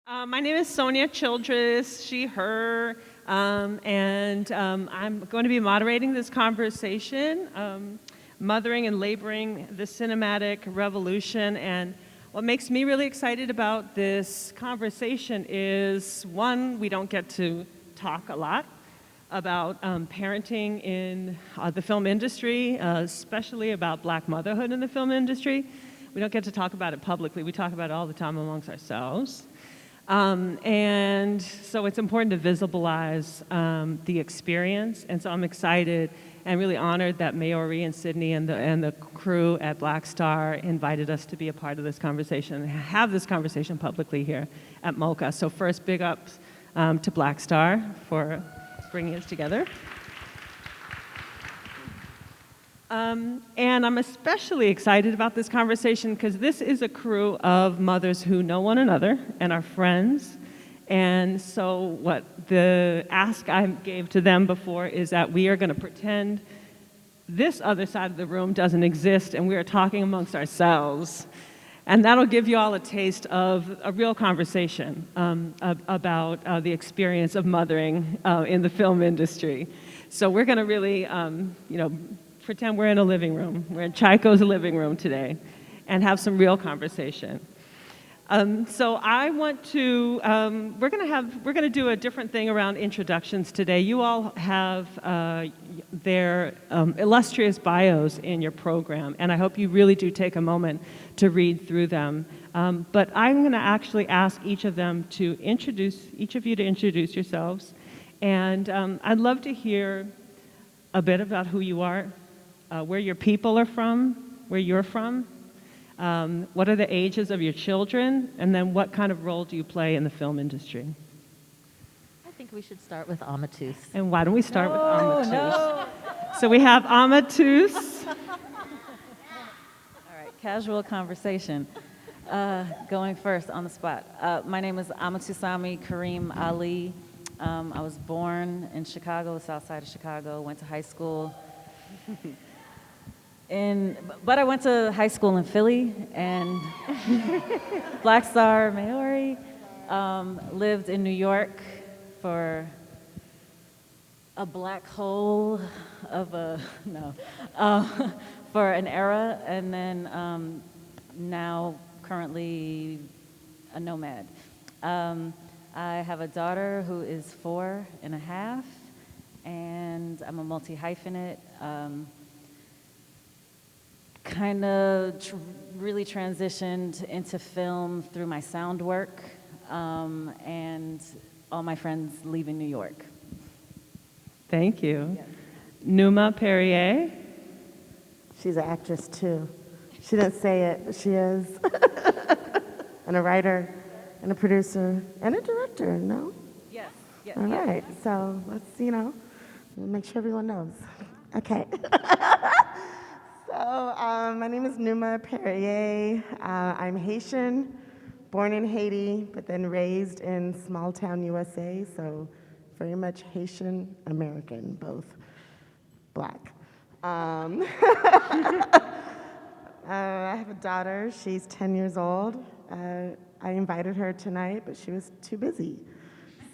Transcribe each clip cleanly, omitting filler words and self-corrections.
My name is Sonya Childress, she, her, and I'm going to be moderating this conversation, Mothering and Laboring the Cinematic Revolution. And what makes me really excited about this conversation is, one, we don't get to talk a lot about parenting in the film industry, especially about Black motherhood in the film industry. We don't get to talk about it publicly. We talk about it all the time amongst ourselves. And so it's important to visualize the experience. And so I'm excited and really honored that Maori and Sydney and the crew at BlackStar invited us to be a part of this conversation and have this conversation publicly here at MOCA. So first, big ups to BlackStar for bringing us together. And I'm especially excited about this conversation because this is a crew of mothers who know one another and are friends. And so what the ask I gave to them before is that we are going to pretend this other side of the room doesn't exist and we are talking amongst ourselves. And that'll give you all a taste of a real conversation about the experience of mothering in the film industry. So we're going to really, pretend we're in a living room. We're in Tchaiko's living room today and have some real conversation. So I want to, we're going to do a different thing around introductions today. You all have their illustrious bios in your program, and I hope you really do take a moment to read through them. But I'm going to actually ask each of you to introduce yourselves. And I'd love to hear a bit about who you are, where your people are from, where you're from, what are the ages of your children, and then what kind of role do you play in the film industry? I think we should start with Amatus. And why don't we start with Amatus? No. So we have Amatus. All right, casual conversation. Going first on the spot. My name is Amatus Ali. I was born in Chicago, the south side of Chicago, went to high school. But I went to high school in Philly, and BlackStar, Maori, lived in New York for a black hole of for an era, and then now currently a nomad. I have a daughter who is 4.5, and I'm a multi-hyphenate. Kind of really transitioned into film through my sound work, and all my friends leaving New York. Thank you. Yes. Numa Perrier. She's an actress too. She didn't say it, but she is. And a writer, and a producer, and a director, no? Yes. All right, so let's, make sure everyone knows. Okay. So, my name is Numa Perrier. I'm Haitian, born in Haiti, but then raised in small town USA, so very much Haitian American, both Black. I have a daughter. She's 10 years old. I invited her tonight, but she was too busy,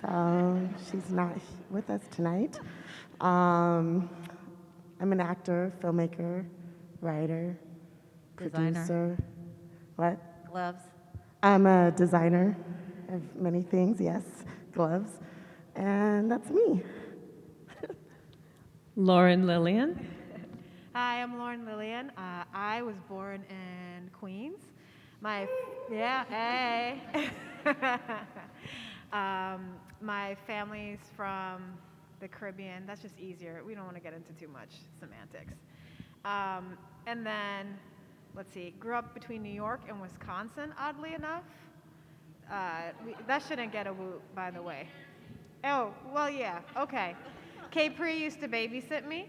so she's not with us tonight. I'm an actor, filmmaker, writer, Designer. producer. What? Gloves. I'm a designer of many things, yes, gloves. And that's me. Lillian. Hi, I'm Lillian. I was born in Queens. My family's from the Caribbean. That's just easier. We don't want to get into too much semantics. And then, let's see, grew up between New York and Wisconsin, oddly enough. That shouldn't get a whoop, by the way. Oh, well, yeah, okay. Capri used to babysit me.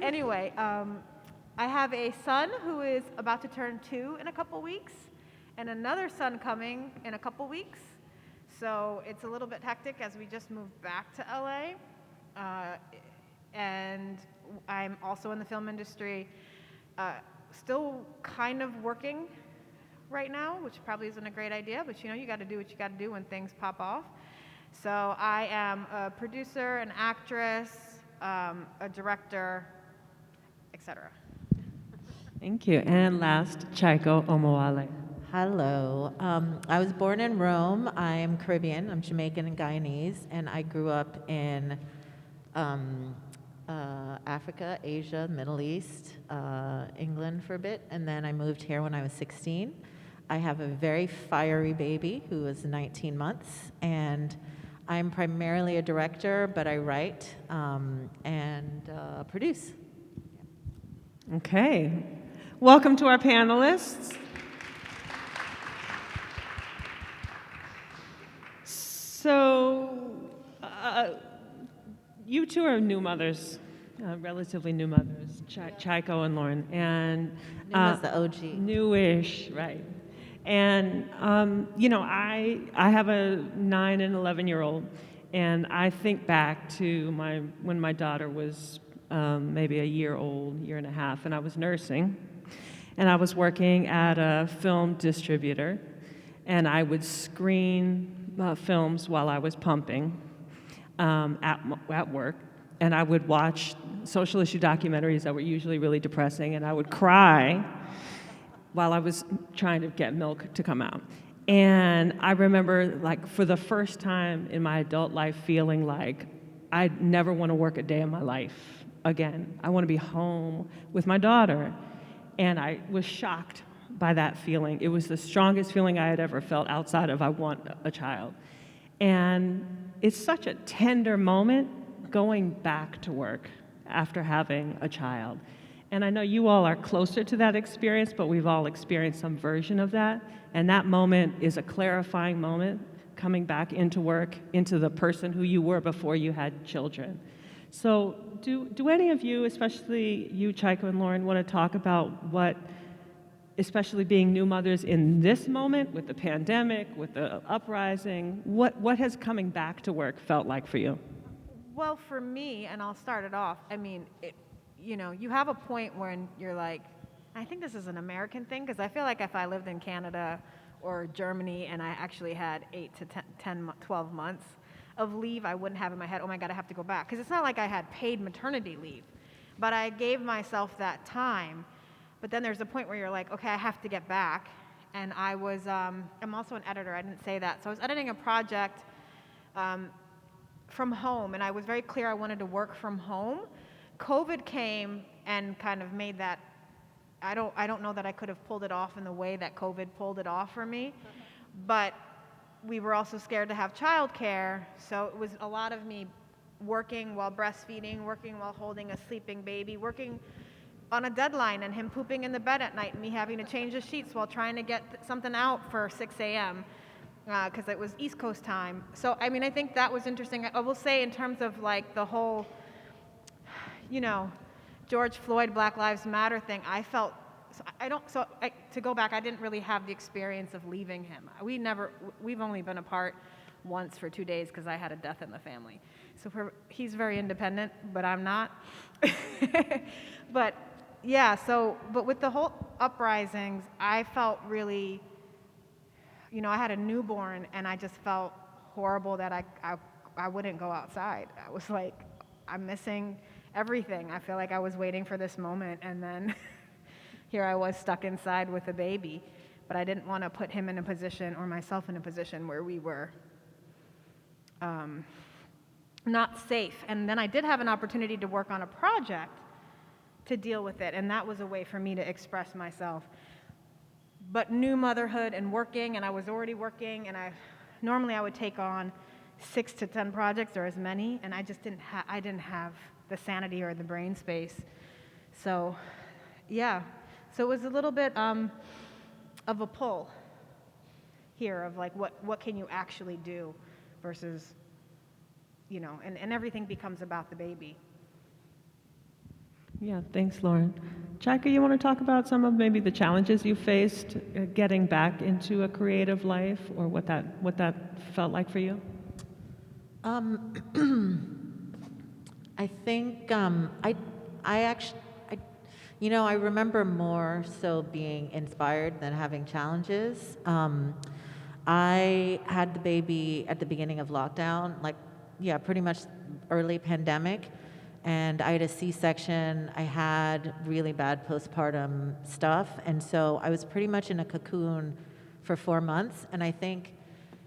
Anyway, I have a son who is about to turn 2 in a couple weeks, and another son coming in a couple weeks. So it's a little bit hectic as we just moved back to LA. And I'm also in the film industry. Still kind of working right now, which probably isn't a great idea, but you got to do what you got to do when things pop off. So I am a producer, an actress, a director, etc. Thank you. And last, Tchaiko Omawale. Hello. I was born in Rome. I'm Caribbean. I'm Jamaican and Guyanese, and I grew up in Africa, Asia, Middle East, England for a bit, and then I moved here when I was 16. I have a very fiery baby who is 19 months, and I'm primarily a director, but I write and produce. Okay. Welcome to our panelists. So, you two are new mothers, relatively new mothers, Tchaiko and Loren, and Numa's the OG. Newish, right? And I have a 9 and 11-year-old, and I think back to when my daughter was maybe a year old, year and a half, and I was nursing, and I was working at a film distributor, and I would screen films while I was pumping at work, and I would watch social issue documentaries that were usually really depressing, and I would cry while I was trying to get milk to come out. And I remember, like, for the first time in my adult life, feeling like I never want to work a day in my life again. I want to be home with my daughter. And I was shocked by that feeling. It was the strongest feeling I had ever felt outside of I want a child. And it's such a tender moment going back to work after having a child. And I know you all are closer to that experience, but we've all experienced some version of that. And that moment is a clarifying moment, coming back into work, into the person who you were before you had children. So do any of you, especially you, Tchaiko and Loren, want to talk about what, especially being new mothers in this moment with the pandemic, with the uprising, what has coming back to work felt like for you? Well, for me, and I'll start it off, I mean, you have a point when you're like, I think this is an American thing, because I feel like if I lived in Canada or Germany and I actually had 8 to 10, 12 months of leave, I wouldn't have in my head, oh my God, I have to go back. Because it's not like I had paid maternity leave, but I gave myself that time. But then there's a point where you're like, okay, I have to get back. And I'm also an editor, I didn't say that. So I was editing a project from home, and I was very clear I wanted to work from home. COVID came and kind of made that, I don't know that I could have pulled it off in the way that COVID pulled it off for me, but we were also scared to have childcare, so it was a lot of me working while breastfeeding, working while holding a sleeping baby, working on a deadline and him pooping in the bed at night and me having to change the sheets while trying to get something out for 6 a.m. Because it was East Coast time. So, I mean, I think that was interesting. I will say in terms of like the whole, George Floyd, Black Lives Matter thing, I felt, to go back, I didn't really have the experience of leaving him. We've only been apart once for 2 days because I had a death in the family. So he's very independent, but I'm not. But yeah, but with the whole uprisings, I felt really, I had a newborn and I just felt horrible that I wouldn't go outside. I was like, I'm missing everything. I feel like I was waiting for this moment, and then here I was stuck inside with a baby. But I didn't want to put him in a position or myself in a position where we were not safe. And then I did have an opportunity to work on a project to deal with it, and that was a way for me to express myself. But new motherhood and working, and I was already working, and normally I would take on 6 to 10 projects or as many, and I just didn't have the sanity or the brain space. So, yeah. So it was a little bit of a pull here of like, what can you actually do versus, and everything becomes about the baby. Yeah, thanks, Loren. Tchaiko, you want to talk about some of maybe the challenges you faced getting back into a creative life, or what that felt like for you? I think I actually, You know, I remember more so being inspired than having challenges. I had the baby at the beginning of lockdown, like, yeah, pretty much early pandemic. And I had a C-section. I had really bad postpartum stuff. And so I was pretty much in a cocoon for 4 months. And I think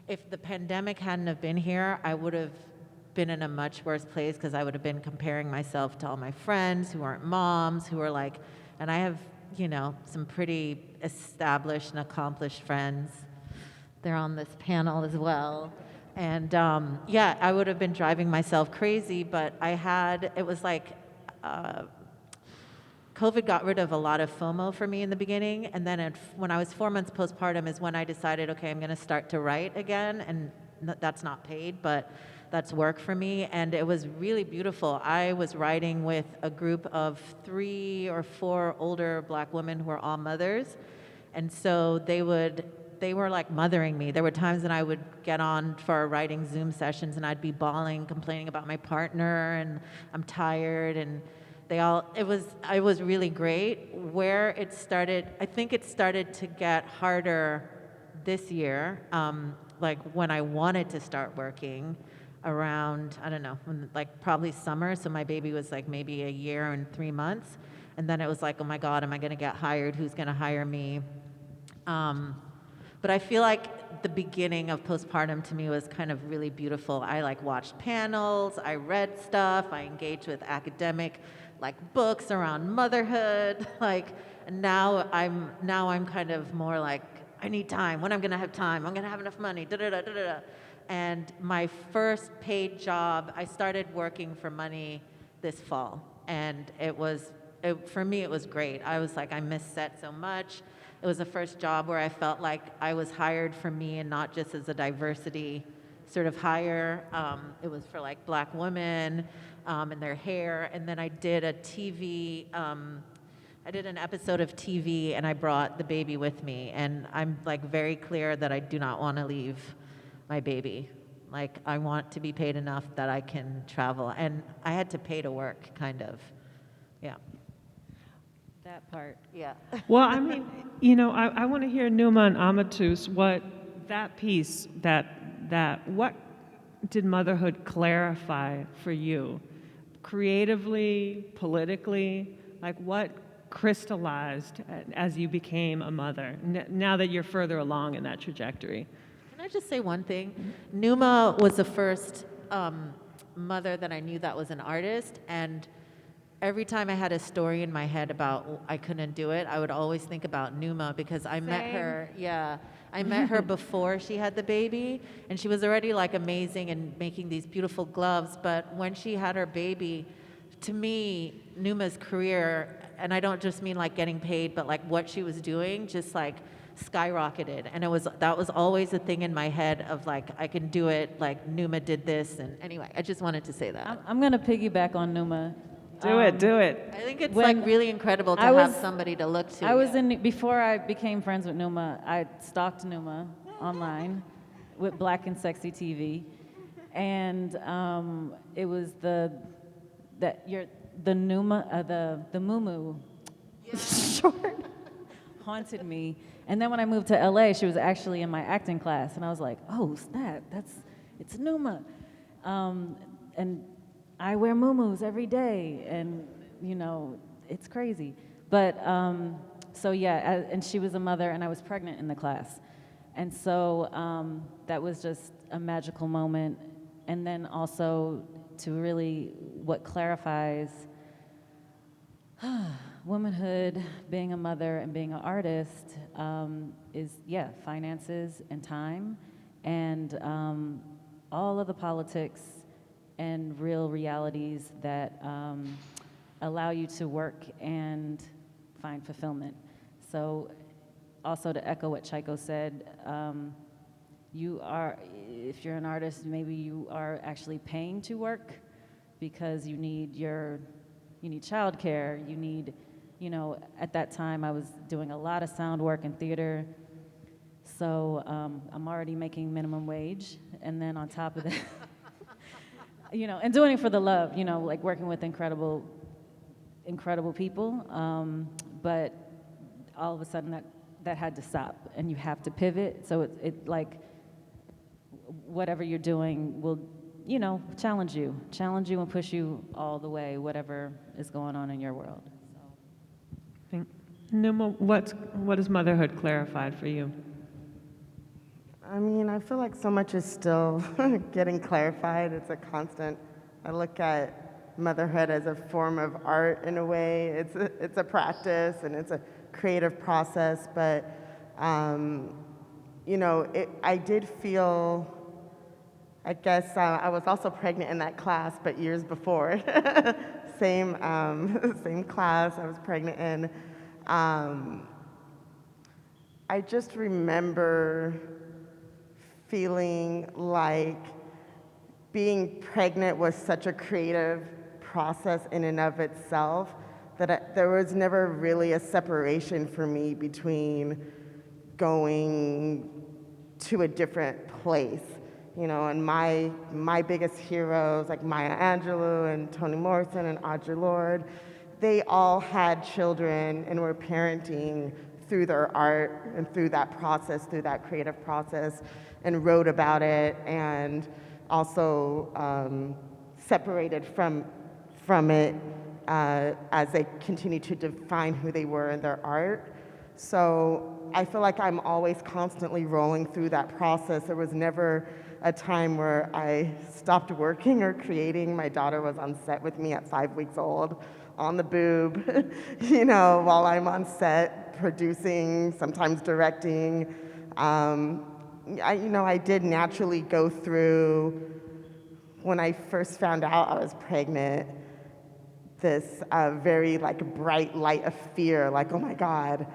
if the pandemic hadn't have been here, I would have been in a much worse place because I would have been comparing myself to all my friends who aren't moms, who are like, and I have, you know, some pretty established and accomplished friends. They're on this panel as well. And yeah, I would have been driving myself crazy, but it was like, COVID got rid of a lot of FOMO for me in the beginning. And then when I was 4 months postpartum is when I decided, okay, I'm gonna start to write again. And that's not paid, but that's work for me. And it was really beautiful. I was writing with a group of 3 or 4 older Black women who are all mothers. And so they were like mothering me. There were times when I would get on for our writing Zoom sessions and I'd be bawling, complaining about my partner and I'm tired, and it was really great. Where it started, I think it started to get harder this year, like when I wanted to start working around, I don't know, like probably summer. So my baby was like maybe a year and 3 months. And then it was like, oh my God, am I gonna get hired? Who's gonna hire me? But I feel like the beginning of postpartum to me was kind of really beautiful. I like watched panels, I read stuff, I engaged with academic like books around motherhood. Like now I'm kind of more like, I need time. When I'm gonna have time? I'm gonna have enough money. Da da da da da. And my first paid job, I started working for money this fall, and for me it was great. I was like, I miss set so much. It was the first job where I felt like I was hired for me and not just as a diversity sort of hire. It was for like Black women and their hair. And then I did I did an episode of TV and I brought the baby with me. And I'm like very clear that I do not want to leave my baby. Like I want to be paid enough that I can travel. And I had to pay to work, kind of. Yeah. That part. Yeah. Well, I mean, you know, I want to hear Numa and Amatus, what that piece, what did motherhood clarify for you? Creatively, politically, like what crystallized as you became a mother, now that you're further along in that trajectory? Can I just say one thing? Numa was the first mother that I knew that was an artist, and every time I had a story in my head about I couldn't do it, I would always think about Numa because I met her. Yeah, I met her before she had the baby, and she was already like amazing and making these beautiful gloves. But when she had her baby, to me, Numa's career, and I don't just mean like getting paid, but like what she was doing, just like skyrocketed. And that was always a thing in my head of like I can do it. Like Numa did this, and anyway, I just wanted to say that. I'm gonna piggyback on Numa. Do it. I think it's When like really incredible to I was- have somebody to look to. I was before I became friends with Numa, I stalked Numa online with Black and Sexy TV. And it was the Numa, the Mumu short haunted me. And then when I moved to LA, she was actually in my acting class. And I was like, oh, snap, it's Numa. And I wear muumuus every day, and you know, it's crazy. But so yeah, and she was a mother, and I was pregnant in the class, and so that was just a magical moment. And then also to really what clarifies womanhood, being a mother and being an artist is finances and time, and all of the politics and real realities that allow you to work and find fulfillment. So also to echo what Tchaiko said, if you're an artist, maybe you are actually paying to work because you need childcare, you need, at that time I was doing a lot of sound work and theater, so I'm already making minimum wage, and then on top of that, and doing it for the love, like working with incredible incredible people, but all of a sudden that had to stop, and you have to pivot. So it like whatever you're doing will, challenge you and push you all the way, whatever is going on in your world. Numa, what has motherhood clarified for you? I mean, I feel like so much is still getting clarified. It's a constant. I look at motherhood as a form of art in a way. It's a practice and it's a creative process. But, I did feel, I guess I was also pregnant in that class, but years before. Same class I was pregnant in. I just remember feeling like being pregnant was such a creative process in and of itself that there was never really a separation for me between going to a different place. And my biggest heroes, like Maya Angelou and Toni Morrison and Audre Lorde, they all had children and were parenting through their art and through that process, through that creative process, and wrote about it, and also separated from it as they continue to define who they were in their art. So I feel like I'm always constantly rolling through that process. There was never a time where I stopped working or creating. My daughter was on set with me at 5 weeks old, on the boob, while I'm on set, producing, sometimes directing. I did naturally go through, when I first found out I was pregnant, this very bright light of fear, like, oh my God,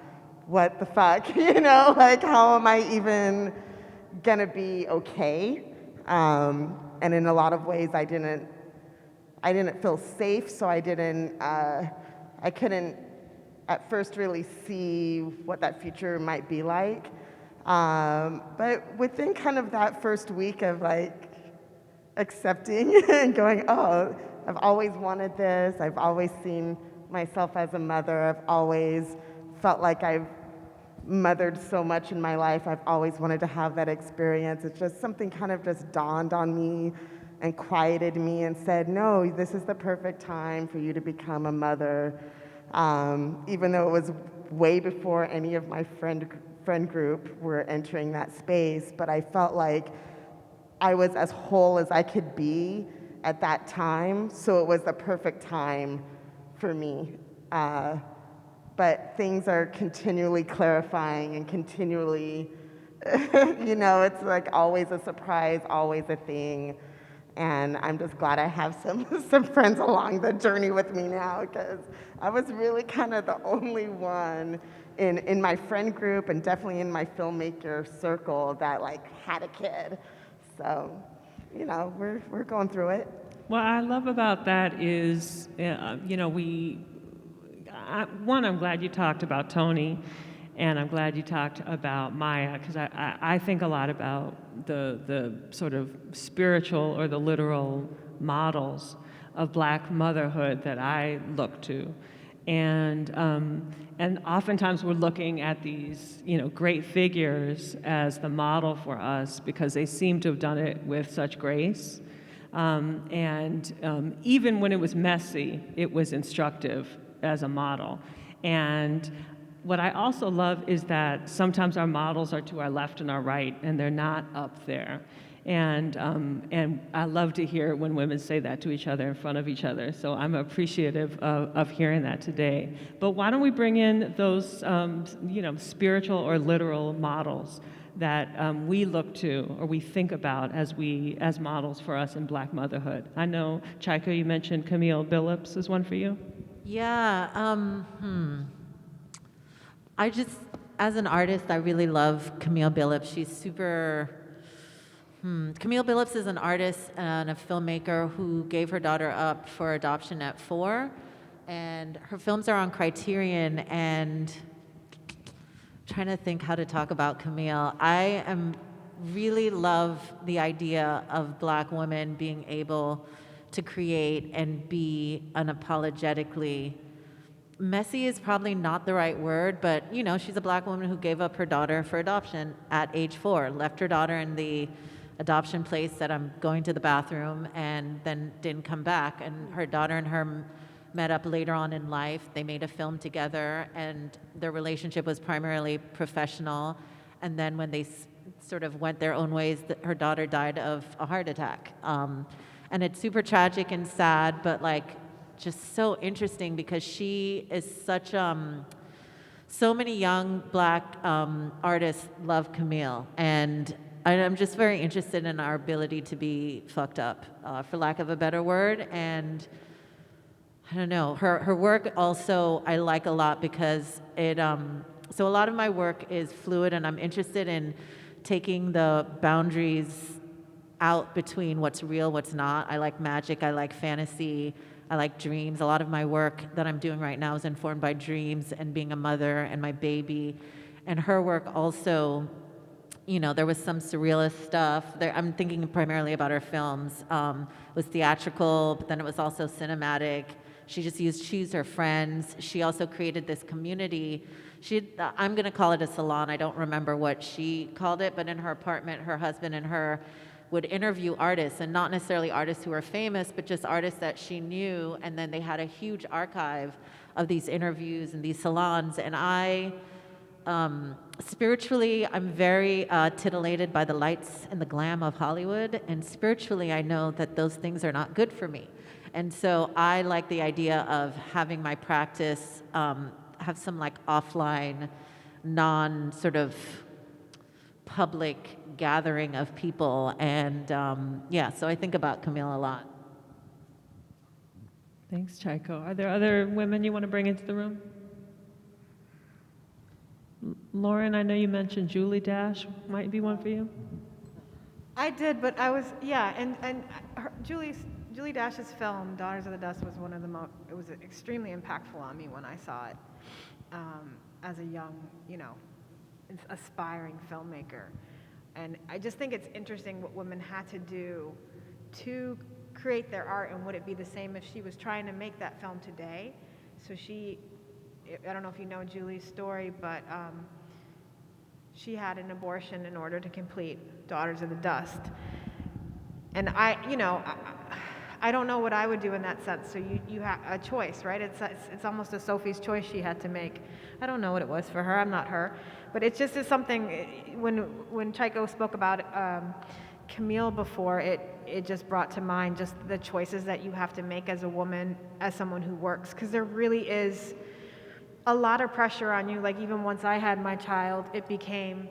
what the fuck, how am I even gonna be okay? And in a lot of ways, I didn't feel safe, so I couldn't at first really see what that future might be like. But within kind of that first week of accepting and going, oh, I've always wanted this, I've always seen myself as a mother, I've always felt like I've mothered so much in my life, I've always wanted to have that experience. It's just something kind of just dawned on me and quieted me and said, no, this is the perfect time for you to become a mother. Even though it was way before any of my friend group were entering that space, but I felt like I was as whole as I could be at that time, so it was the perfect time for me. But things are continually clarifying and continually, it's like always a surprise, always a thing. And I'm just glad I have some friends along the journey with me now, because I was really kind of the only one in my friend group and definitely in my filmmaker circle that had a kid. So, we're going through it. What I love about that is, I'm glad you talked about Toni, and I'm glad you talked about Maya, because I think a lot about the sort of spiritual or the literal models of Black motherhood that I look to. And oftentimes we're looking at these, great figures as the model for us because they seem to have done it with such grace. Even when it was messy, it was instructive as a model. And what I also love is that sometimes our models are to our left and our right, and they're not up there. And I love to hear when women say that to each other in front of each other. So I'm appreciative of hearing that today. But why don't we bring in those, spiritual or literal models that we look to or we think about as models for us in Black motherhood? I know, Tchaiko, you mentioned Camille Billups is one for you. Yeah. I just, as an artist, I really love Camille Billups. She's super. Camille Billups is an artist and a filmmaker who gave her daughter up for adoption at 4, and her films are on Criterion. And I'm trying to think how to talk about Camille. I really love the idea of Black women being able to create and be unapologetically messy is probably not the right word, but you know, she's a black woman who gave up her daughter for adoption at age 4, left her daughter in the adoption place, said, I'm going to the bathroom, and then didn't come back. And her daughter and her met up later on in life. They made a film together, and their relationship was primarily professional. And then when they sort of went their own ways, her daughter died of a heart attack. And it's super tragic and sad, but like just so interesting because she is such, so many young black artists love Camille. And I'm just very interested in our ability to be fucked up, for lack of a better word. And I don't know, her work also I like a lot because it, so a lot of my work is fluid, and I'm interested in taking the boundaries out between what's real, what's not. I like magic, I like fantasy, I like dreams. A lot of my work that I'm doing right now is informed by dreams and being a mother and my baby. And her work also, you know, there was some surrealist stuff. I'm thinking primarily about her films. It was theatrical, but then it was also cinematic. She used her friends. She also created this community. I'm going to call it a salon. I don't remember what she called it, but in her apartment, her husband and her would interview artists, and not necessarily artists who were famous, but just artists that she knew. And then they had a huge archive of these interviews and these salons. And I, spiritually, I'm very titillated by the lights and the glam of Hollywood. And spiritually, I know that those things are not good for me. And so I like the idea of having my practice have some like offline, non sort of public gathering of people. And yeah, so I think about Camille a lot. Thanks, Tchaiko. Are there other women you want to bring into the room? Loren, I know you mentioned Julie Dash might be one for you. I did, but I was, yeah, and Julie Dash's film, Daughters of the Dust, was one of the most, it was extremely impactful on me when I saw it as a young, you know, aspiring filmmaker. And I just think it's interesting what women had to do to create their art, and would it be the same if she was trying to make that film today? So I don't know if you know Julie's story, but she had an abortion in order to complete Daughters of the Dust. And I don't know what I would do in that sense. So you have a choice, right? It's almost a Sophie's choice she had to make. I don't know what it was for her. I'm not her, but it just is something. When Tchaiko spoke about Camille before, it just brought to mind just the choices that you have to make as a woman, as someone who works, because there really is a lot of pressure on you. Like even once I had my child, it became,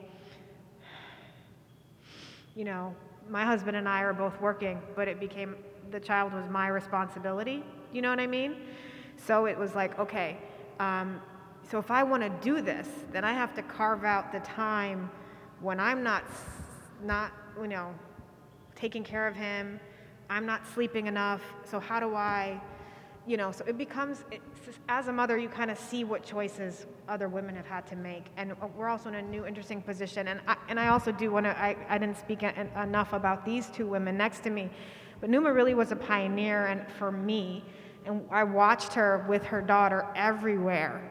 you know, my husband and I are both working, but it became the child was my responsibility. You know what I mean? So it was like, okay, so if I want to do this, then I have to carve out the time when I'm not, you know, taking care of him. I'm not sleeping enough. So how do I, you know, so it becomes, as a mother, you kind of see what choices other women have had to make. And we're also in a new, interesting position. And I also do want to, I didn't speak enough about these two women next to me, but Numa really was a pioneer and for me. And I watched her with her daughter everywhere.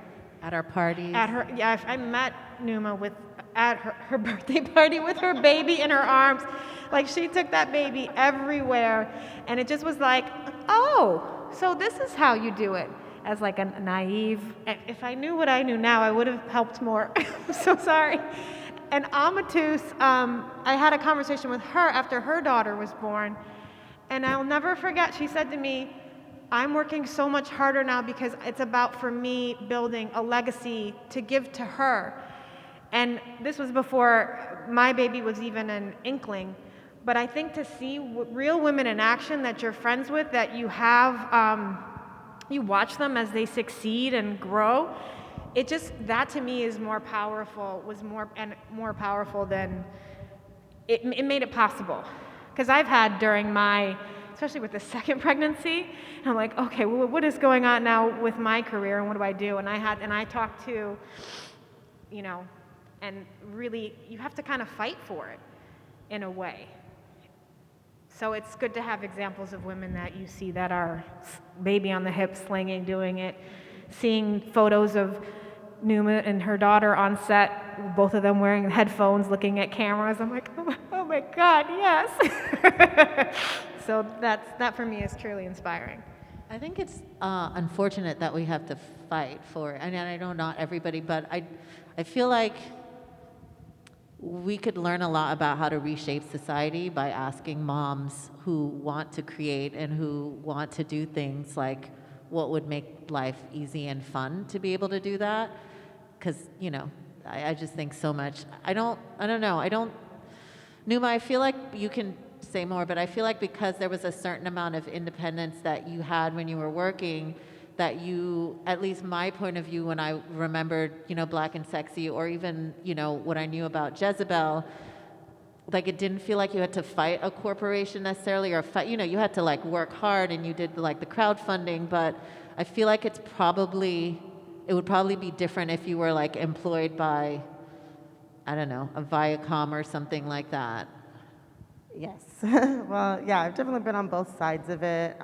At our parties. I met Numa at her birthday party with her baby in her arms. Like she took that baby everywhere. And it just was like, oh, so this is how you do it. As like a naive, if I knew what I knew now, I would have helped more. I'm so sorry. And Amatus, I had a conversation with her after her daughter was born. And I'll never forget, she said to me, I'm working so much harder now because it's about, for me, building a legacy to give to her. And this was before my baby was even an inkling. But I think to see real women in action that you're friends with, that you have, you watch them as they succeed and grow, it just, that to me is more powerful, was more powerful than, it made it possible. Because I've had during my, especially with the second pregnancy, I'm like, okay, well, what is going on now with my career and what do I do? And I talked to, you know, and really, you have to kind of fight for it in a way. So it's good to have examples of women that you see that are baby on the hip, slinging, doing it. seeing photos of Numa and her daughter on set, both of them wearing headphones, looking at cameras. I'm like, oh my God, yes. So that for me is truly inspiring. I think it's unfortunate that we have to fight for, and I know not everybody, but I feel like we could learn a lot about how to reshape society by asking moms who want to create and who want to do things like what would make life easy and fun to be able to do that. Because, you know, I just think so much. I don't know. Numa, I feel like you can say more, but I feel like because there was a certain amount of independence that you had when you were working, that you, at least my point of view when I remembered, you know, Black and Sexy, or even, you know, what I knew about Jezebel, like it didn't feel like you had to fight a corporation necessarily, or fight, you know, you had to like work hard and you did like the crowdfunding, but I feel like it would probably be different if you were like employed by, I don't know, a Viacom or something like that. Yes. Well, yeah, I've definitely been on both sides of it.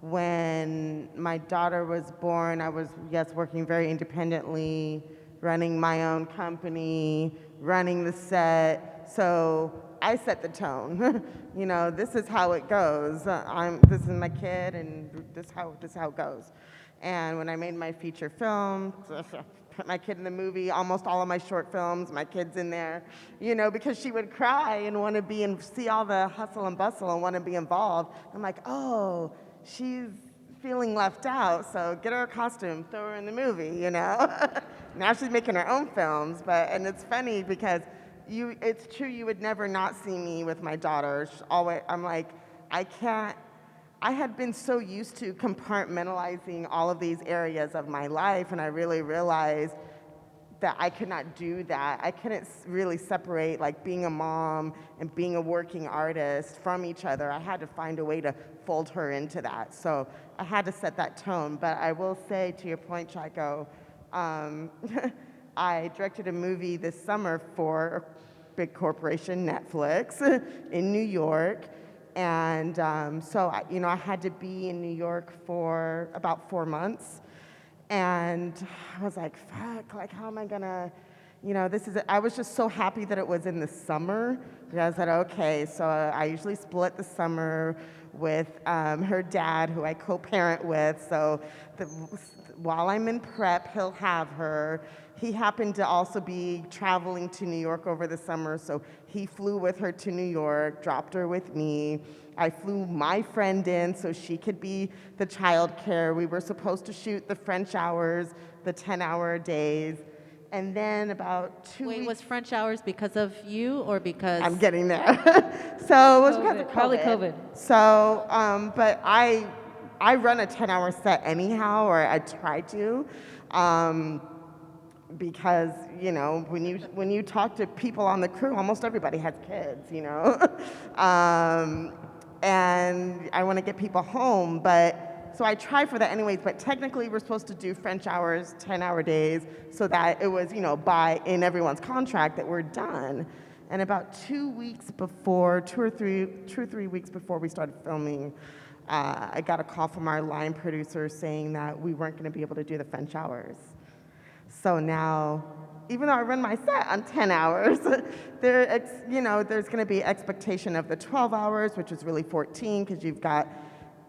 When my daughter was born, I was, yes, working very independently, running my own company, running the set. So I set the tone. You know, this is how it goes. This is my kid, and this is how it goes. And when I made my feature film, put my kid in the movie, almost all of my short films, my kid's in there, you know, because she would cry and want to be and see all the hustle and bustle and want to be involved. I'm like, oh, she's feeling left out, so get her a costume, throw her in the movie, you know? Now she's making her own films, and it's funny because it's true, you would never not see me with my daughter. I'm like, I had been so used to compartmentalizing all of these areas of my life, and I really realized that I could not do that. I couldn't really separate like being a mom and being a working artist from each other. I had to find a way to fold her into that. So I had to set that tone. But I will say, to your point, Tchaiko, I directed a movie this summer for a big corporation, Netflix, in New York. And so I had to be in New York for about 4 months. And I was like, fuck, like, how am I gonna, I was just so happy that it was in the summer. And I said, okay, so I usually split the summer with her dad, who I co-parent with. So while I'm in prep, he'll have her. He happened to also be traveling to New York over the summer, so he flew with her to New York, dropped her with me. I flew my friend in so she could be the childcare. We were supposed to shoot the French hours, the 10-hour days. And then about 2 weeks... Wait, was French hours because of you or because... I'm getting there. So it was because of COVID. Probably COVID. So, but I run a 10-hour set anyhow, or I try to. Because, when you talk to people on the crew, almost everybody has kids, and I want to get people home, so I try for that anyways, but technically we're supposed to do French hours, 10-hour days, so that it was, in everyone's contract that we're done. And about 2 or 3 weeks before we started filming, I got a call from our line producer saying that we weren't going to be able to do the French hours. So now, even though I run my set on 10 hours, there's going to be expectation of the 12 hours, which is really 14 because you've got,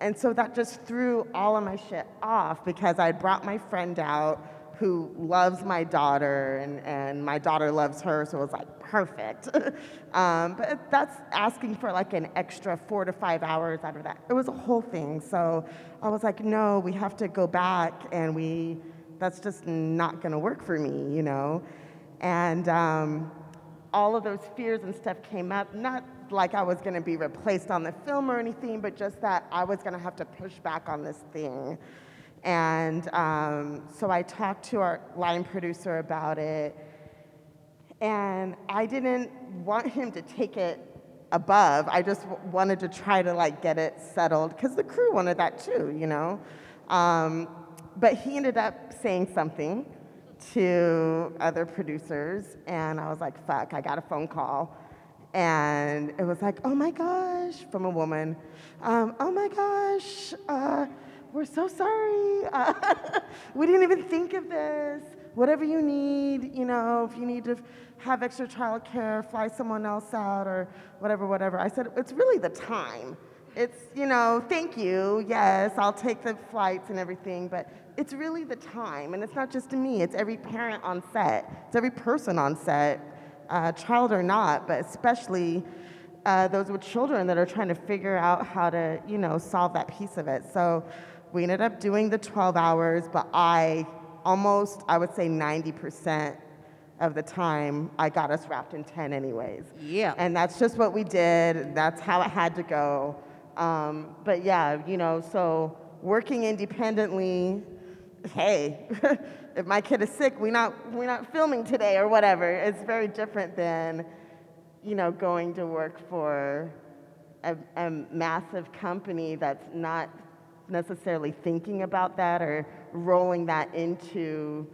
and so that just threw all of my shit off because I brought my friend out who loves my daughter and my daughter loves her, so it was like perfect. But that's asking for like an extra 4 to 5 hours out of that. It was a whole thing. So I was like, no, we have to go back and that's just not gonna work for me, And all of those fears and stuff came up, not like I was gonna be replaced on the film or anything, but just that I was gonna have to push back on this thing. And so I talked to our line producer about it, and I didn't want him to take it above. I just wanted to try to like get it settled, because the crew wanted that too, But he ended up saying something to other producers, and I was like, fuck, I got a phone call. And it was like, oh my gosh, from a woman, oh my gosh, we're so sorry. We didn't even think of this. Whatever you need, you know, if you need to have extra childcare, fly someone else out or whatever. I said, it's really the time. It's, you know, thank you, yes, I'll take the flights and everything, but it's really the time. And it's not just me, it's every parent on set. It's every person on set, child or not, but especially those with children that are trying to figure out how to, you know, solve that piece of it. So we ended up doing the 12 hours, but I would say 90% of the time, I got us wrapped in 10 anyways. Yeah. And that's just what we did. That's how it had to go. But yeah, you know, so working independently, hey, if my kid is sick, we're not filming today or whatever. It's very different than, you know, going to work for a massive company that's not necessarily thinking about that or rolling that into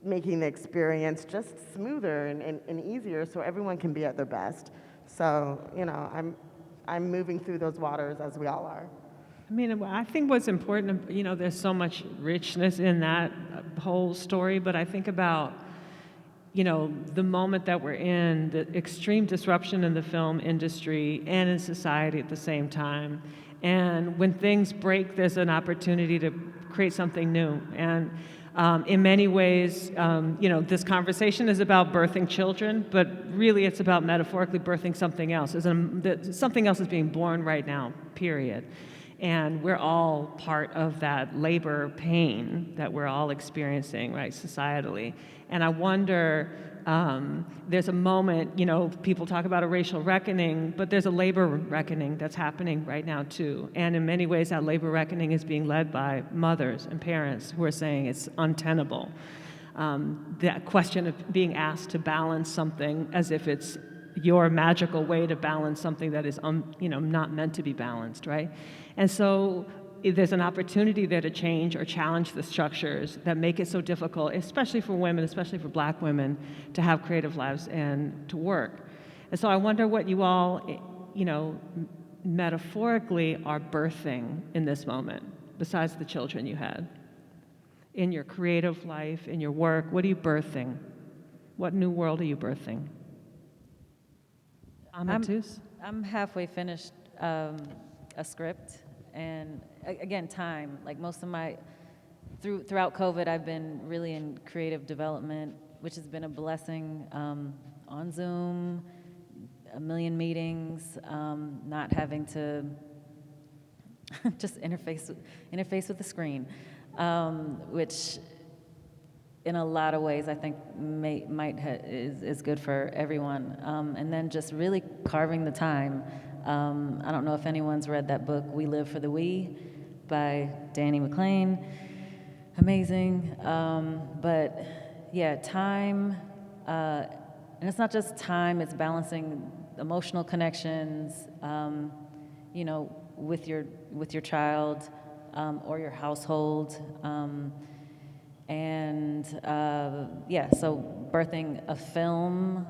making the experience just smoother and easier so everyone can be at their best. So, you know, I'm moving through those waters as we all are. I mean, I think what's important, you know, there's so much richness in that whole story, but I think about, you know, the moment that we're in, the extreme disruption in the film industry and in society at the same time. And when things break, there's an opportunity to create something new. And in many ways, you know, this conversation is about birthing children, but really it's about metaphorically birthing something else. Something else is being born right now, period. And we're all part of that labor pain that we're all experiencing, right, societally. And I wonder, there's a moment, you know, people talk about a racial reckoning, but there's a labor reckoning that's happening right now too. And in many ways, that labor reckoning is being led by mothers and parents who are saying it's untenable. That question of being asked to balance something as if it's your magical way to balance something that is, you know, not meant to be balanced, right? And so there's an opportunity there to change or challenge the structures that make it so difficult, especially for women, especially for Black women, to have creative lives and to work. And so I wonder what you all, you know, metaphorically are birthing in this moment, besides the children you had. In your creative life, in your work, what are you birthing? What new world are you birthing? Amatus? I'm halfway finished a script, and again, time. Like most of throughout COVID, I've been really in creative development, which has been a blessing. On Zoom, a million meetings, not having to just interface with the screen, which in a lot of ways I think is good for everyone. And then just really carving the time. I don't know if anyone's read that book, We Live for the We, by Danny McClain. Amazing. But yeah, time, and it's not just time, it's balancing emotional connections, you know, with your child or your household. And yeah, so birthing a film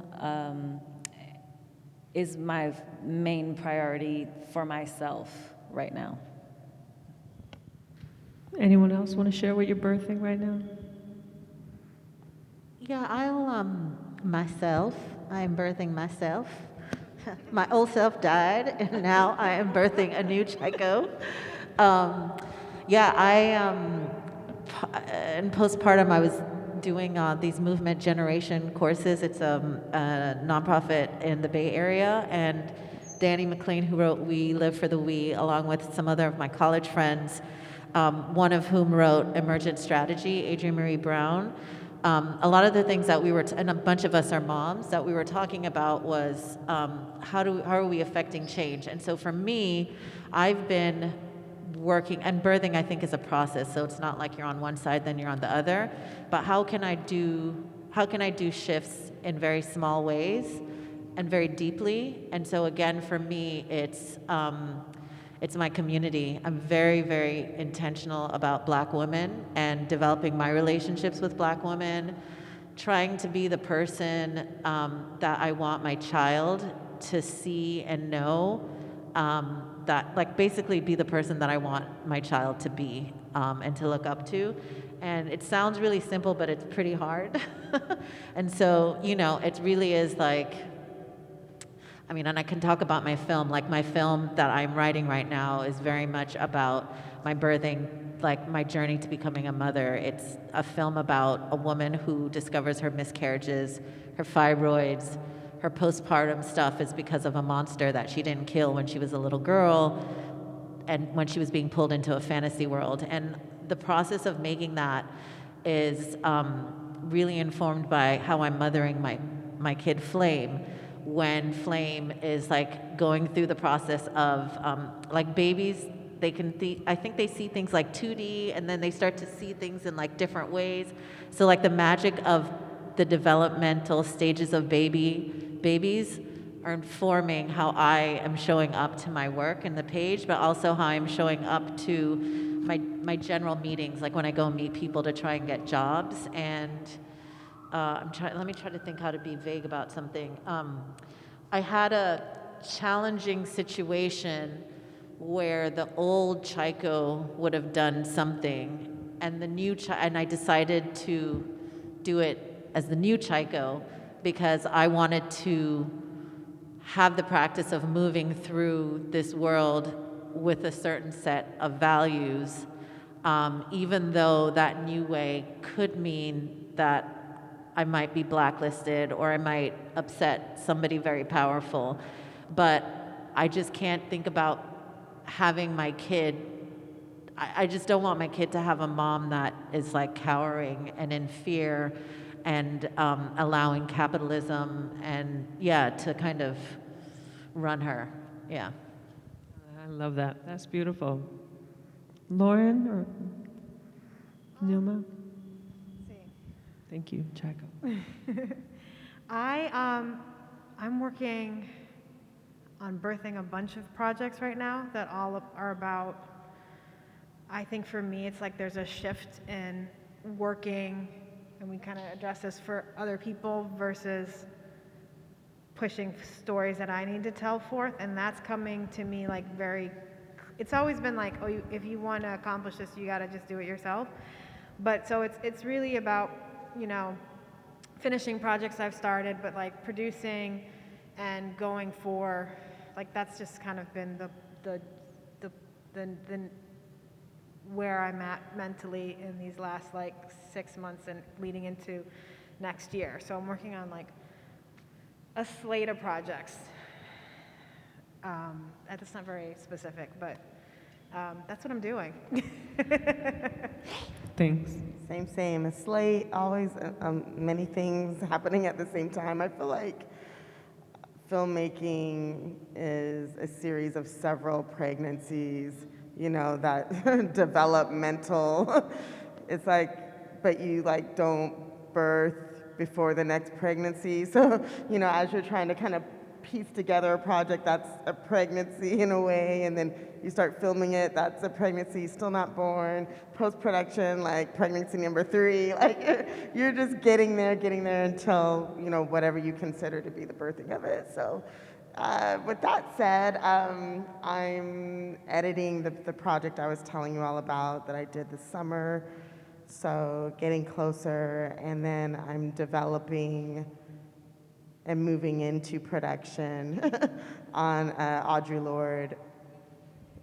is my main priority for myself right now. Anyone else want to share what you're birthing right now? Yeah, I am birthing myself. My old self died, and now I am birthing a new Tchaiko. In postpartum, I was doing these movement generation courses. It's a nonprofit in the Bay Area, and Danny McClain, who wrote We Live for the We, along with some other of my college friends, one of whom wrote Emergent Strategy, Adrienne Marie Brown. A lot of the things that we were, and a bunch of us are moms, that we were talking about was how are we affecting change? And so for me, I've been working, and birthing I think is a process, so it's not like you're on one side then you're on the other, but how can I do shifts in very small ways and very deeply? And so again, for me, it's my community. I'm very, very intentional about Black women and developing my relationships with Black women, trying to be the person that I want my child to see and know that, like, basically be the person that I want my child to be, and to look up to. And it sounds really simple, but it's pretty hard. And so, you know, it really is like, I mean, and I can talk about my film. Like, my film that I'm writing right now is very much about my birthing, like my journey to becoming a mother. It's a film about a woman who discovers her miscarriages, her fibroids, her postpartum stuff is because of a monster that she didn't kill when she was a little girl and when she was being pulled into a fantasy world. And the process of making that is really informed by how I'm mothering my kid Flame, when Flame is like going through the process of like babies, they can I think they see things like 2D, and then they start to see things in like different ways. So like the magic of the developmental stages of babies are informing how I am showing up to my work in the page, but also how I'm showing up to my general meetings, like when I go meet people to try and get jobs. And let me try to think how to be vague about something. I had a challenging situation where the old Tchaiko would have done something, and the new and I decided to do it as the new Tchaiko because I wanted to have the practice of moving through this world with a certain set of values, even though that new way could mean that I might be blacklisted or I might upset somebody very powerful. But I just can't think about having my kid, I just don't want my kid to have a mom that is like cowering and in fear and allowing capitalism and to kind of run her. Yeah. I love that. That's beautiful. Loren or Numa? Thank you, Tchaiko. I'm working on birthing a bunch of projects right now that all are about, I think for me, it's like there's a shift in working, and we kind of address this for other people, versus pushing stories that I need to tell forth, and that's coming to me like it's always been like, oh, if you want to accomplish this, you got to just do it yourself. But so it's really about, you know, finishing projects I've started, but like producing and going for, like, that's just kind of been the where I'm at mentally in these last like 6 months and leading into next year. So I'm working on like a slate of projects. That's not very specific, but that's what I'm doing. Thanks. Same. A slate, always many things happening at the same time. I feel like filmmaking is a series of several pregnancies, you know, that developmental. It's like, but you like don't birth before the next pregnancy. So, you know, as you're trying to kind of piece together a project that's a pregnancy in a way, and then you start filming it, that's a pregnancy, still not born, post-production, like pregnancy number 3, like you're just getting there until, you know, whatever you consider to be the birthing of it. So with that said, I'm editing the project I was telling you all about that I did this summer, so getting closer, and then I'm developing and moving into production on Audre Lorde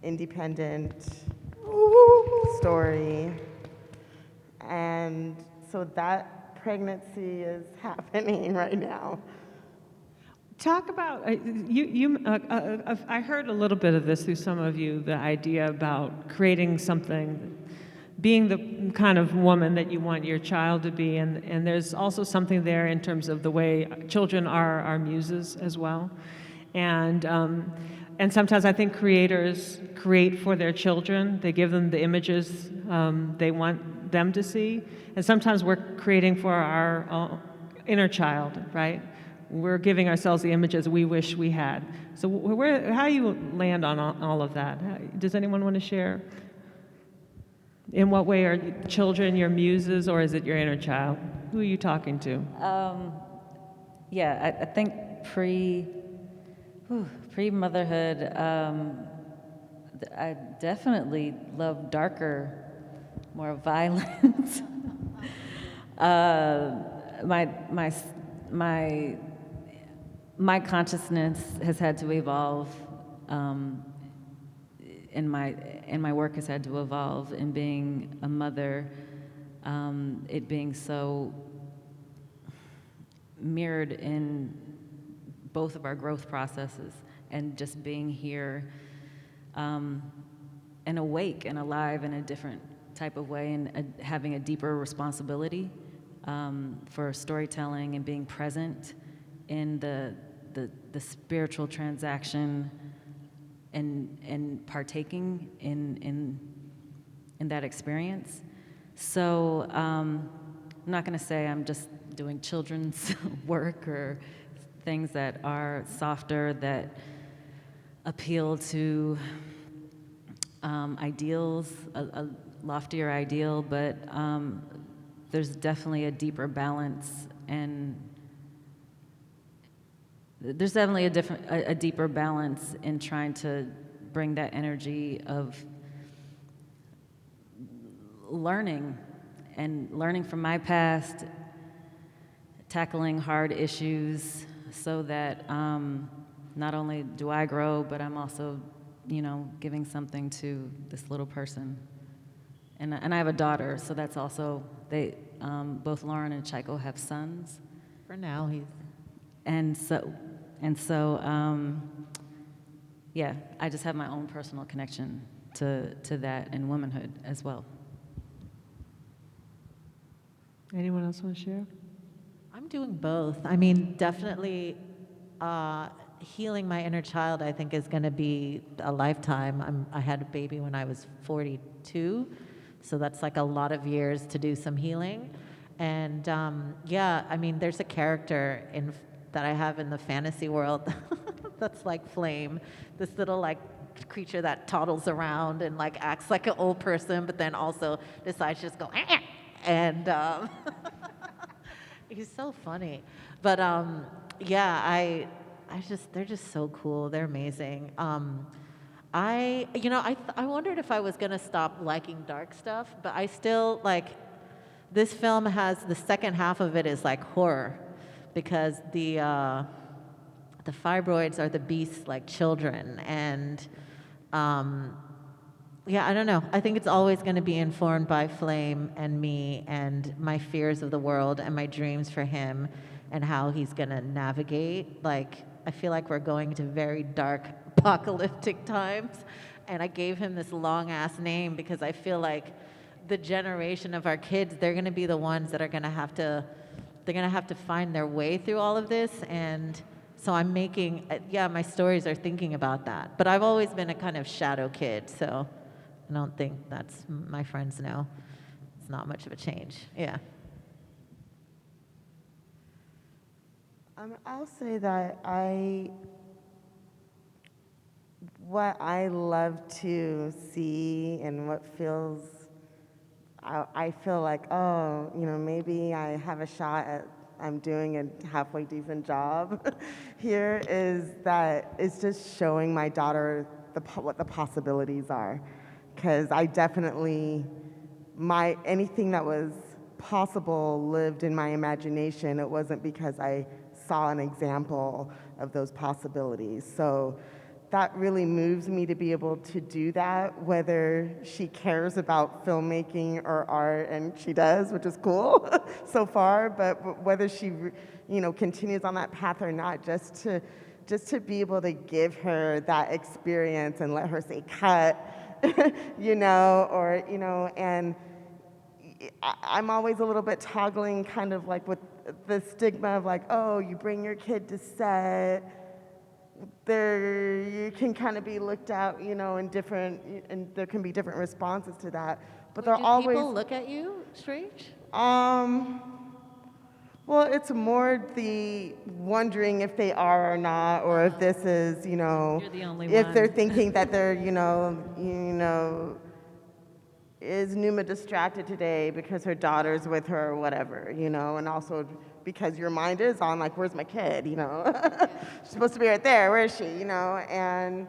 independent story. And so that pregnancy is happening right now. Talk about, I heard a little bit of this through some of you, the idea about creating something, being the kind of woman that you want your child to be, and there's also something there in terms of the way children are our muses as well. And sometimes I think creators create for their children. They give them the images they want them to see. And sometimes we're creating for our inner child, right? We're giving ourselves the images we wish we had. So how do you land on all of that? Does anyone want to share? In what way are children your muses, or is it your inner child? Who are you talking to? I think Pre-motherhood, I definitely love darker, more violent. uh, my my my my consciousness has had to evolve, and my work has had to evolve in being a mother. It being so mirrored in both of our growth processes, and just being here and awake and alive in a different type of way, and having a deeper responsibility for storytelling and being present in the spiritual transaction and partaking in that experience. So I'm not going to say I'm just doing children's work or things that are softer, that appeal to ideals, a loftier ideal, but there's definitely a deeper balance, and there's definitely a deeper balance in trying to bring that energy of learning from my past, tackling hard issues, so that not only do I grow, but I'm also, giving something to this little person. And I have a daughter, so that's also, both Loren and Tchaiko have sons. For now, he's... And so, yeah, I just have my own personal connection to that and womanhood as well. Anyone else want to share? I'm doing both. I mean, definitely healing my inner child, I think, is going to be a lifetime. I had a baby when I was 42, so that's like a lot of years to do some healing. And yeah, I mean, there's a character that I have in the fantasy world that's like Flame, this little like creature that toddles around and like acts like an old person, but then also decides to just go and he's so funny. But yeah, they're just so cool. They're amazing. I wondered if I was gonna stop liking dark stuff, but I still like. This film has the second half of it is like horror, because the fibroids are the beasts like children, and yeah, I don't know. I think it's always going to be informed by Flame and me and my fears of the world and my dreams for him and how he's going to navigate. Like, I feel like we're going to very dark apocalyptic times, and I gave him this long ass name because I feel like the generation of our kids, they're going to be the ones that are going to have to find their way through all of this. And so I'm making, my stories are thinking about that. But I've always been a kind of shadow kid, so I don't think that's, my friends know, it's not much of a change. Yeah. I'll say that what I love to see and what feels, I feel like, maybe I have a shot at, I'm doing a halfway decent job here, is that it's just showing my daughter what the possibilities are. Because I definitely, anything that was possible lived in my imagination. It wasn't because I saw an example of those possibilities. So that really moves me to be able to do that, whether she cares about filmmaking or art, and she does, which is cool so far, but whether she, continues on that path or not, just to be able to give her that experience and let her say cut, and I'm always a little bit toggling kind of like with the stigma of like, oh, you bring your kid to set, there you can kind of be looked at, in different, and there can be different responses to that. But they're always. Do people look at you strange? Well, it's more the wondering if they are or not, or if this is, You're the only if one. they're thinking that they're, is Numa distracted today because her daughter's with her or whatever, and also because your mind is on, like, where's my kid, you know? She's supposed to be right there, where is she, you know? And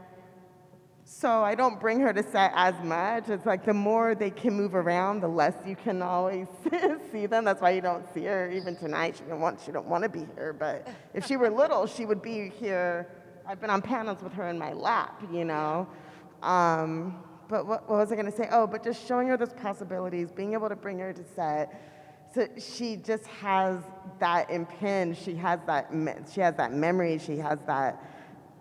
so I don't bring her to set as much. It's like the more they can move around, the less you can always see them. That's why you don't see her. Even tonight, she don't want to be here. But if she were little, she would be here. I've been on panels with her in my lap, you know? But what was I going to say? Oh, but just showing her those possibilities, being able to bring her to set. So she just has that impinge. She has that memory. She has that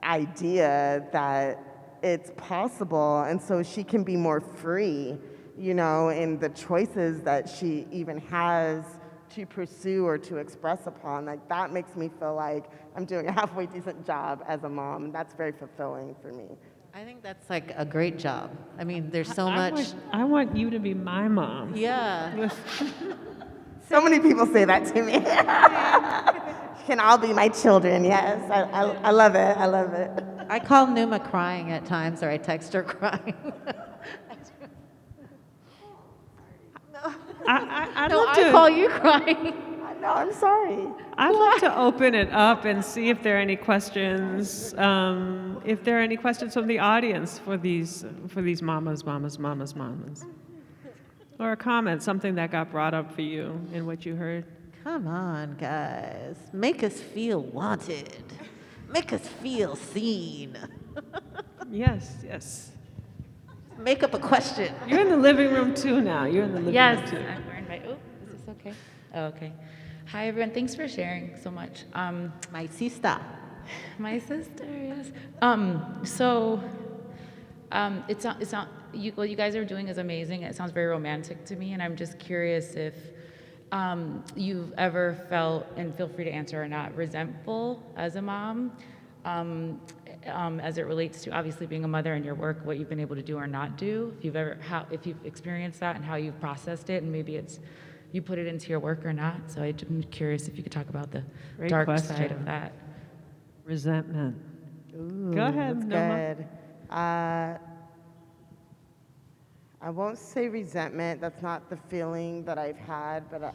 idea that it's possible, and so she can be more free, you know, in the choices that she even has to pursue or to express upon. Like, that makes me feel like I'm doing a halfway decent job as a mom, and that's very fulfilling for me. I think that's like a great job. I mean, there's so much. I want you to be my mom. Yeah. So many people say that to me. Can all be my children, yes. I love it, I love it. I call Numa crying at times, or I text her crying. I call you crying. No, I'm sorry. I'd love to open it up and see if there are any questions. If there are any questions from the audience for these mamas, or a comment, something that got brought up for you in what you heard. Come on, guys. Make us feel wanted. Make us feel seen. Yes. Make up a question. You're in the living room too now. You're in the living room too. I'm wearing my. Oh, is this okay? Oh, okay. Hi, everyone. Thanks for sharing so much. My sister. My sister, yes. It's not. What you guys are doing is amazing. It sounds very romantic to me, and I'm just curious if you've ever felt, and feel free to answer or not, resentful as a mom, as it relates to obviously being a mother and your work, what you've been able to do or not do. If you've experienced that and how you've processed it, and maybe it's you put it into your work or not. So I'm curious if you could talk about the Great dark question. side of that. Resentment. Ooh, Go ahead, that's Numa. good. I won't say resentment. That's not the feeling that I've had, but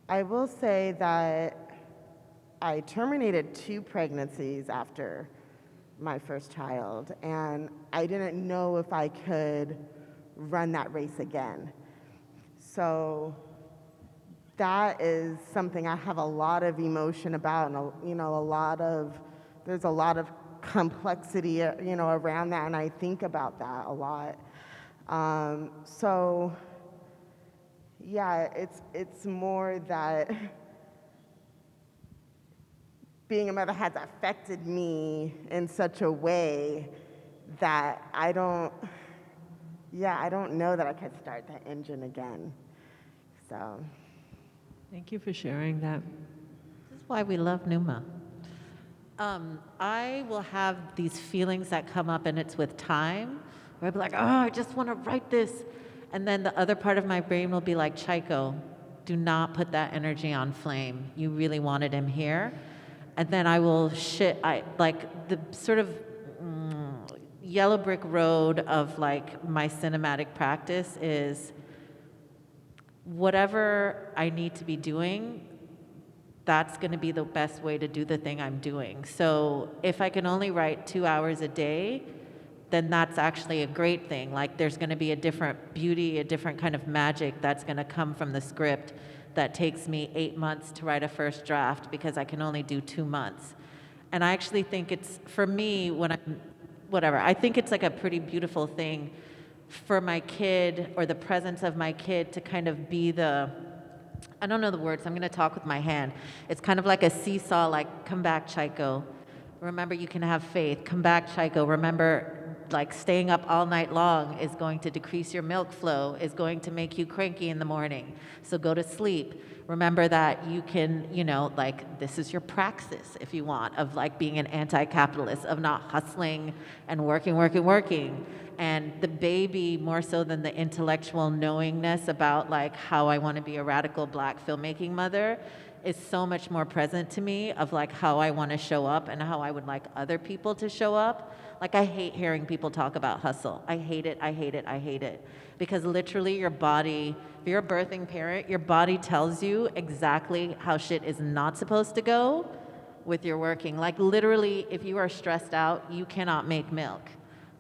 I will say that I terminated 2 pregnancies after my first child, and I didn't know if I could run that race again. So that is something I have a lot of emotion about, and there's a lot of complexity, around that, and I think about that a lot. So yeah, it's more that being a mother has affected me in such a way that I don't know that I could start that engine again. So Thank you for sharing that. This is why we love Numa. I will have these feelings that come up, and it's with time, where I'll be like, oh, I just want to write this. And then the other part of my brain will be like, Tchaiko, do not put that energy on flame. You really wanted him here. And then I will like the sort of yellow brick road of like my cinematic practice is whatever I need to be doing, that's going to be the best way to do the thing I'm doing. So if I can only write 2 hours a day, then that's actually a great thing. Like there's going to be a different beauty, a different kind of magic that's going to come from the script that takes me 8 months to write a first draft because I can only do 2 months. And I actually think it's, for me, I think it's like a pretty beautiful thing for my kid, or the presence of my kid, to kind of be I don't know the words, I'm going to talk with my hand. It's kind of like a seesaw, like, come back, Tchaiko. Remember, you can have faith. Come back, Tchaiko. Remember, like, staying up all night long is going to decrease your milk flow, is going to make you cranky in the morning. So go to sleep. Remember that you can, like, this is your praxis, if you want, of, like, being an anti-capitalist, of not hustling and working. And the baby, more so than the intellectual knowingness about, like, how I want to be a radical Black filmmaking mother, is so much more present to me of like how I want to show up and how I would like other people to show up. Like I hate hearing people talk about hustle. I hate it, I hate it, I hate it. Because literally your body, if you're a birthing parent, your body tells you exactly how shit is not supposed to go with your working. Like literally, if you are stressed out, you cannot make milk.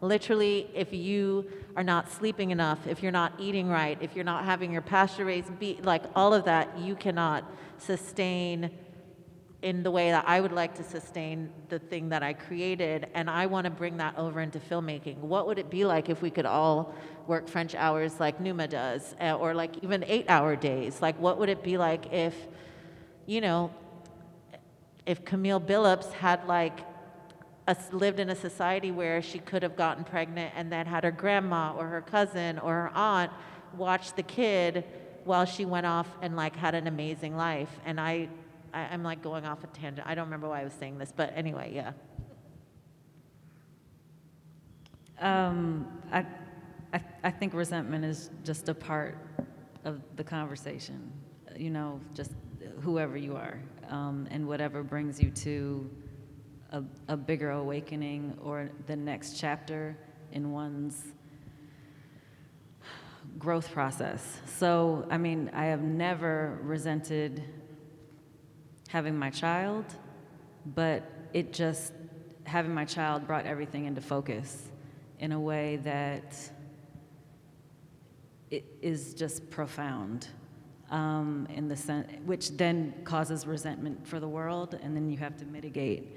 Literally, if you are not sleeping enough, if you're not eating right, if you're not having your pasture-raised beef, like all of that, you cannot sustain in the way that I would like to sustain the thing that I created. And I want to bring that over into filmmaking. What would it be like if we could all work French hours like Numa does, or like even 8-hour days? Like what would it be like if, you know, if Camille Billups had like lived in a society where she could have gotten pregnant and then had her grandma or her cousin or her aunt watch the kid while she went off and like had an amazing life. And I'm like going off a tangent. I don't remember why I was saying this, but anyway, yeah. I think resentment is just a part of the conversation, you know, just whoever you are, and whatever brings you to a bigger awakening or the next chapter in one's growth process. So, I mean, I have never resented having my child, but it just, having my child brought everything into focus in a way that it is just profound, in the sense, which then causes resentment for the world, and then you have to mitigate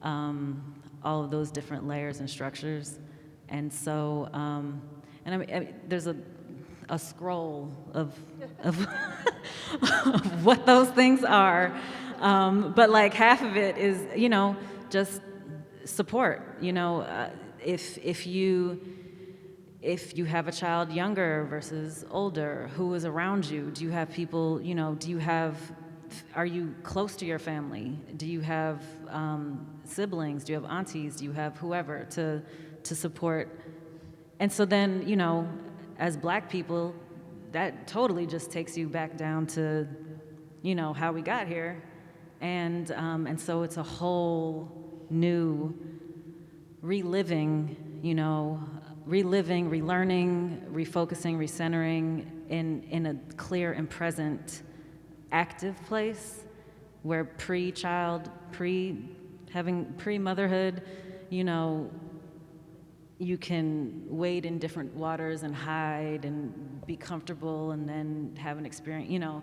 all of those different layers and structures. And so, and I mean there's a scroll of what those things are, but like half of it is, you know, just support. You know, if you have a child younger versus older, who is around you? Do you have people, you know, are you close to your family? Do you have siblings? Do you have aunties? Do you have whoever to support? And so then, you know, as Black people, that totally just takes you back down to, you know, how we got here. And so it's a whole new reliving, you know, relearning, refocusing, recentering in a clear and present active place where pre-motherhood, you know, you can wade in different waters and hide and be comfortable and then have an experience, you know.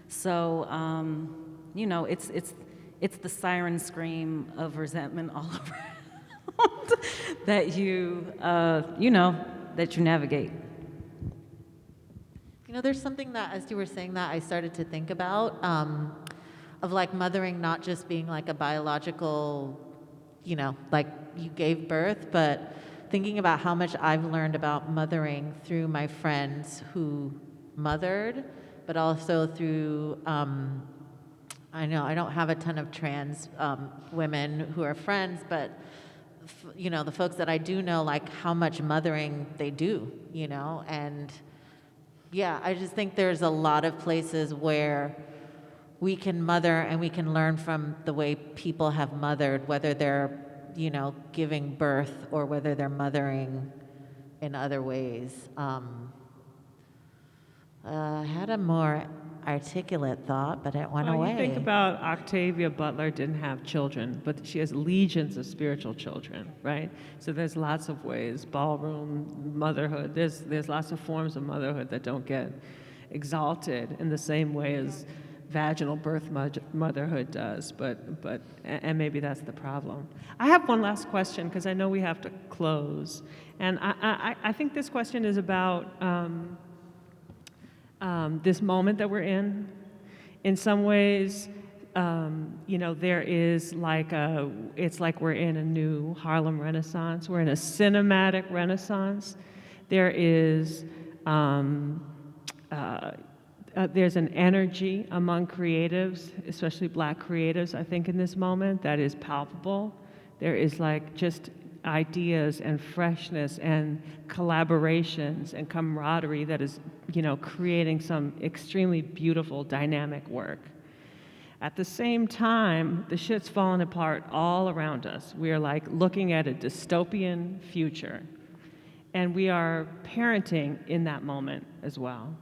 So, you know, it's the siren scream of resentment all around that you know, that you navigate. You know, there's something that, as you were saying that, I started to think about, of like mothering not just being like a biological, you know, like you gave birth, but thinking about how much I've learned about mothering through my friends who mothered, but also through, I know I don't have a ton of trans women who are friends, but you know, the folks that I do know, like how much mothering they do, you know, and yeah, I just think there's a lot of places where we can mother and we can learn from the way people have mothered, whether they're, you know, giving birth or whether they're mothering in other ways. I had a more articulate thought, but it went away. You think about Octavia Butler didn't have children, but she has legions of spiritual children, right? So there's lots of ways, ballroom, motherhood, there's lots of forms of motherhood that don't get exalted in the same way as vaginal birth motherhood does, and maybe that's the problem. I have one last question, because I know we have to close, and I think this question is about this moment that we're in. In some ways, you know, there is like it's like we're in a new Harlem Renaissance. We're in a cinematic Renaissance. There is, there's an energy among creatives, especially Black creatives, I think, in this moment that is palpable. There is like just ideas and freshness and collaborations and camaraderie that is, you know, creating some extremely beautiful dynamic work. At the same time, the shit's falling apart all around us. We are like looking at a dystopian future. And we are parenting in that moment as well.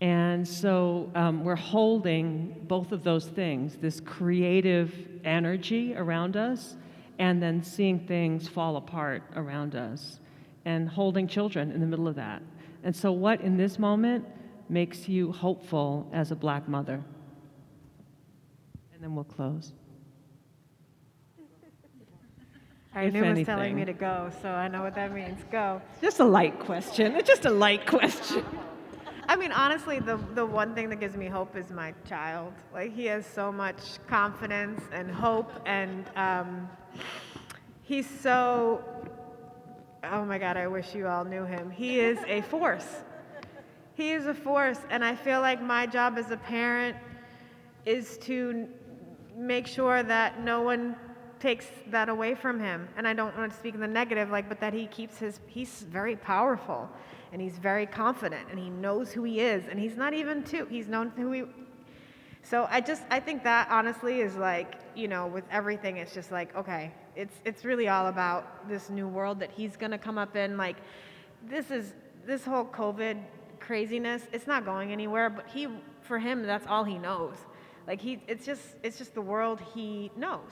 And so we're holding both of those things, this creative energy around us, and then seeing things fall apart around us, and holding children in the middle of that. And so what in this moment makes you hopeful as a Black mother? And then we'll close. I If knew it was anything. telling me to go, so I know what that means. Go. Just a light question. It's just a light question. I mean, honestly, the one thing that gives me hope is my child. Like, he has so much confidence and hope, and he's so, oh my God, I wish you all knew him. He is a force. He is a force, and I feel like my job as a parent is to make sure that no one takes that away from him. And I don't want to speak in the negative, like, but that he keeps he's very powerful, and he's very confident, and he knows who he is, and he's not even two, he's known who he, so I think that honestly is like, you know, with everything, it's just like, okay, it's really all about this new world that he's gonna come up in. Like, this whole COVID craziness, it's not going anywhere, but for him, that's all he knows. Like, it's just the world he knows.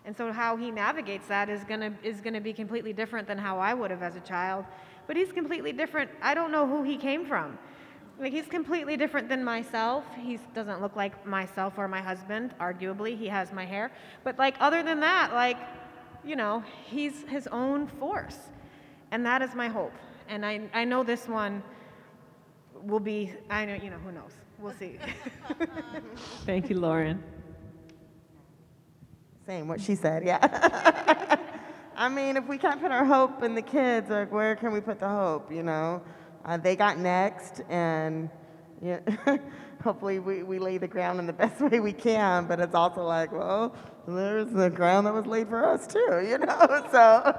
And so how he navigates that is gonna be completely different than how I would have as a child. But he's completely different. I don't know who he came from. Like, he's completely different than myself. He doesn't look like myself or my husband, arguably. He has my hair. But, like, other than that, like, you know, he's his own force. And that is my hope. And I know this one will be, I know, you know, who knows? We'll see. Thank you, Loren. Same, what she said, yeah. I mean, if we can't put our hope in the kids, like, where can we put the hope, you know? They got next, and yeah, hopefully we lay the ground in the best way we can, but it's also like, well, there's the ground that was laid for us too, you know? So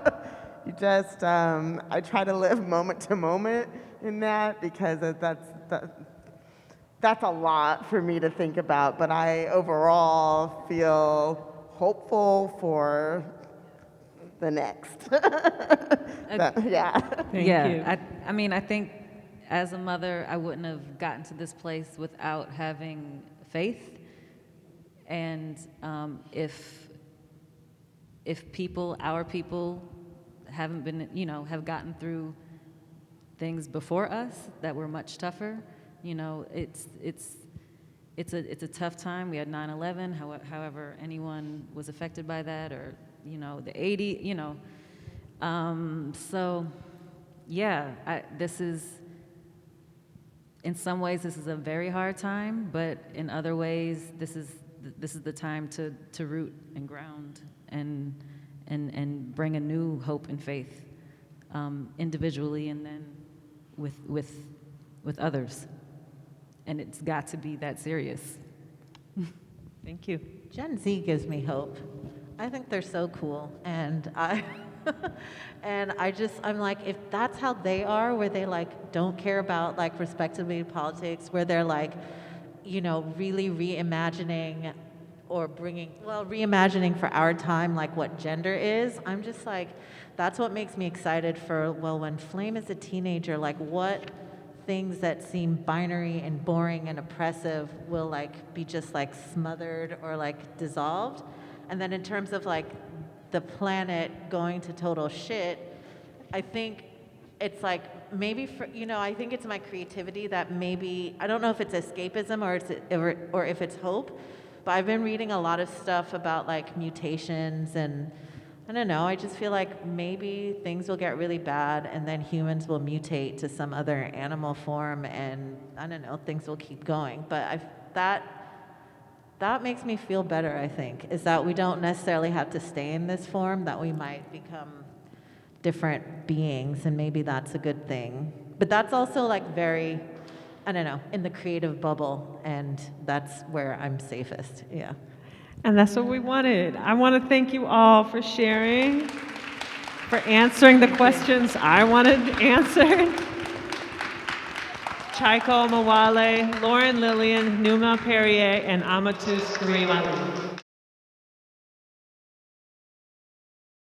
you just, I try to live moment to moment in that, because that's a lot for me to think about, but I overall feel hopeful for the next. Yeah. Thank yeah, you. I mean, I think as a mother, I wouldn't have gotten to this place without having faith. And if our people haven't been, you know, have gotten through things before us that were much tougher, you know, it's a tough time. We had 9/11, however anyone was affected by that, or, you know, the 80, you know. So, yeah, in some ways, this is a very hard time, but in other ways, this is the time to root and ground and bring a new hope and faith, individually and then with others. And it's got to be that serious. Thank you. Gen Z gives me hope. I think they're so cool, and I'm like, if that's how they are, where they like don't care about like respectability politics, where they're like, you know, really reimagining for our time like what gender is. I'm just like, that's what makes me excited for, well, when Flame is a teenager, like what things that seem binary and boring and oppressive will like be just like smothered or like dissolved. And then in terms of like the planet going to total shit, I think it's like maybe for, you know, I think it's my creativity that maybe, I don't know if it's escapism or if it's hope, but I've been reading a lot of stuff about like mutations, and I don't know, I just feel like maybe things will get really bad and then humans will mutate to some other animal form, and I don't know, things will keep going. But that makes me feel better, I think, is that we don't necessarily have to stay in this form, that we might become different beings, and maybe that's a good thing. But that's also like very, I don't know, in the creative bubble, and that's where I'm safest, yeah. And that's what we wanted. I want to thank you all for sharing, for answering the questions I wanted answered. Tchaiko Omawale, Loren, Lillian, Numa Perrier, and Amatus Ali.